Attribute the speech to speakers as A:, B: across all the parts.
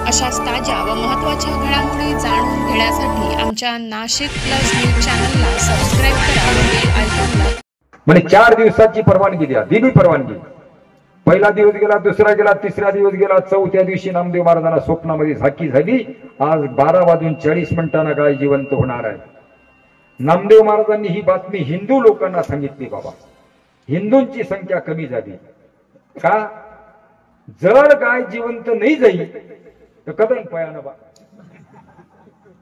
A: अशाच ताज्या व महत्त्वाच्या घडामोडी जाणून घेण्यासाठी आमच्या नाशिक प्लस न्यूज चॅनलला सबस्क्राइब करा व बेल आयकॉनला
B: म्हणजे 4 दिवसाची परवानगी द्या. दिली परवानगी. पहिला दिवस गेला, दुसरा गेला, तिसरा दिवस गेला, चौथ्या दिवशी नामदेव महाराजांना स्वप्नामध्ये झाकी झाली. आज 12:40 गाय जिवंत होणार आहे. नामदेव महाराजांनी ही बातमी हिंदू लोकांना सांगितली. बाबा, हिंदूंची संख्या कमी झाली का? जर गाय जिवंत नाही जाईल तर कदम पयानं बा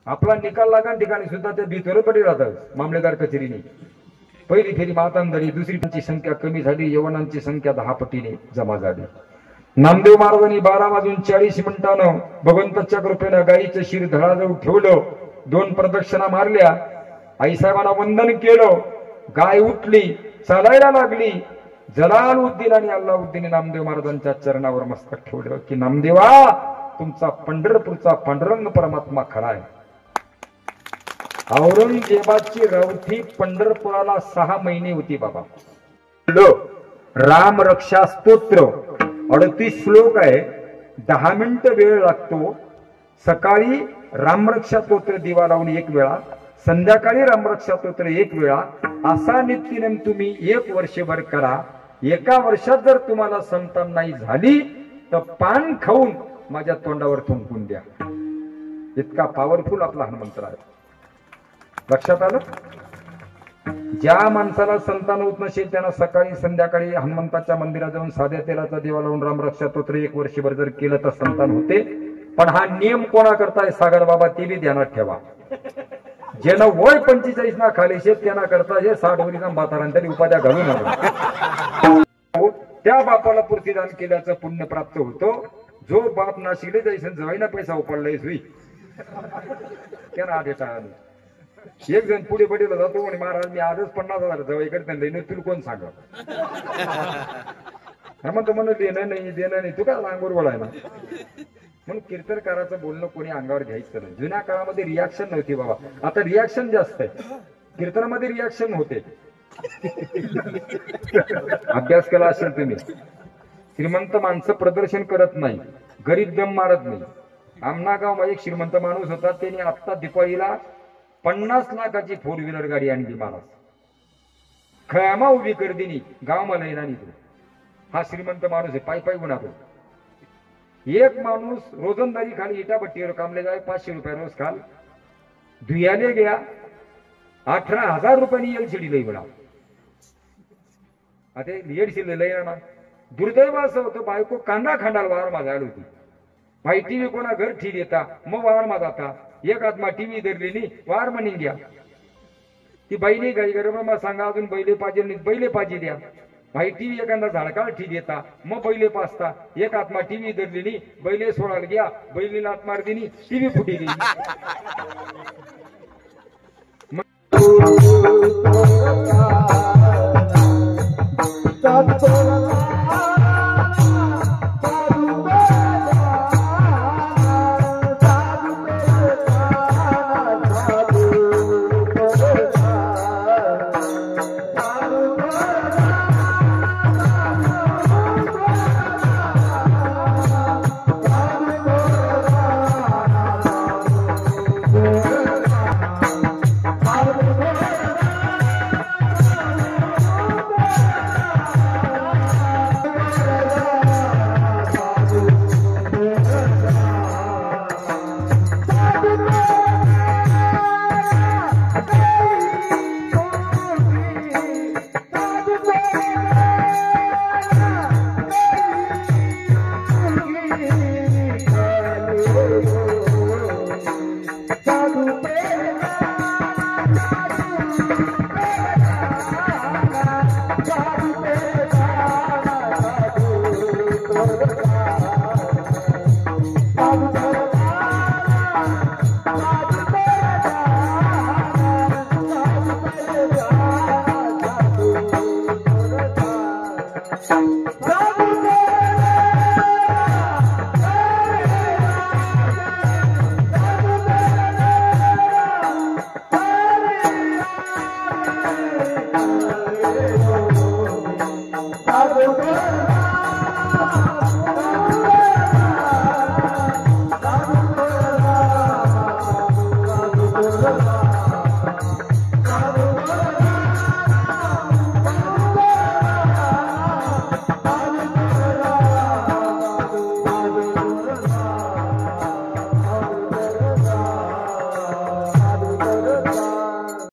B: आपला निकाल लागा ठिकाणी सुद्धा ते भीतर पडी राहतात मामलेदार कचेरीने. पहिली फेरी मातांदरी, दुसरीची संख्या कमी झाली, यवनांची संख्या 10 पटीने जमा झाली. नामदेव महाराजांनी 12:40 भगवंताच्या कृपेनं गायीचं शिर धडाजवळ ठेवलं, 2 प्रदक्षिणा मारल्या, आईसाहेबांना वंदन केलं, गाय उठली, चालायला लागली. जलालुद्दीन आणि अल्लाउद्दीन नामदेव महाराजांच्या चरणावर मस्तक ठेवलं की नामदेवा, तुमचा पंढरपूरचा पांडुरंग परमात्मा खरा आहे. औरंगजेबाची रावठी पंढरपुराला 6 महिने होती. बाबा, राम रक्षा स्तोत्र 38 श्लोक आहे, 10 मिनिटं वेळ लागतो. सकाळी रामरक्षा स्तोत्र दिवा लावून 1 वेळा, संध्याकाळी रामरक्षा स्तोत्र 1 वेळा, असा नित्यनेम तुम्ही 1 वर्षभर करा. 1 वर्षात जर तुम्हाला संतान नाही झाली तर पान खाऊन माझ्या तोंडावर थुंकून द्या. इतका पॉवरफुल आपला हनुमंत्र आहे. लक्षात आलं? ज्या माणसाला संतान होत नसेल त्यांना सकाळी संध्याकाळी हनुमंताच्या मंदिरात जाऊन साध्या तेलाचा दिवा लावून रामरक्षा स्तोत्र 1 वर्षभर जर केलं तर संतान होते. पण हा नियम कोणा करताय? सागर बाबा, ते बी ध्यानात ठेवा. ज्यांना वय 45 ना खाली शेत त्यांना करता हे 60 वरील म्हातारांतरी उपाध्या घालून आलो. त्या बापाला पूर्तीदान केल्याचं पुण्य प्राप्त होतं. जो बाप नाशिकले जायचं जवाईना पैसा उपडलाय सुई त्यांना आधी टाळालं. एक जण पुढे पडेला जातो आणि महाराज मी आजच 50,000 जवाईकडे त्यांना तुला कोण सांग म्हणतो म्हणून देणं नाही तू काय अंगोर बोलायला. म्हणून कीर्तनकाराचं बोलणं कोणी अंगावर घ्यायचं नाही. जुन्या काळामध्ये रिॲक्शन नव्हती बाबा, आता रिॲक्शन जास्त आहे. कीर्तनामध्ये रिॲक्शन होते. अभ्यास केला असेल तुम्ही. श्रीमंत माणसं प्रदर्शन करत नाही, गरीब दम मारत नाही. आमना गावमध्ये एक श्रीमंत माणूस होता, त्यांनी आत्ता दिवाळीला 50 लाखाची 4 व्हीलर गाडी आणली. महाराज खयामा उभी कर दिनी गाव मला येणार. हा श्रीमंत माणूस आहे, पायी पायी गुणातो. एक माणूस रोजंदारी खाली इटा भट्टीवर कामले जाय, 500 रुपये रोज खाल. धुयाले गया 18,000 रुपयांनी एलसीडी लई बडा. आता एलसीडी लई ना. दुर्दैव असं होतं, बायको कांदा खांडाल वावर माझा आली होती. भाई टीव्ही कोणा घर ठीक येता मग वावर माझा आता एक आत्मा टीव्ही धरली नाही वार म्हणी द्या. ती बाईने गाई गरम मग सांगा अजून बैले पाहिजे नाही, बैले पाहिजे द्या. भाई टीव्ही एखादा झाडकाळ ठीक येता मग बैले पाचता. एक आत्मा टीव्ही धरली नाही, बैले सोडायला घ्या, बैलीला आत मार दिनी, टीव्ही फुटी गेली.
C: Thank you. सदा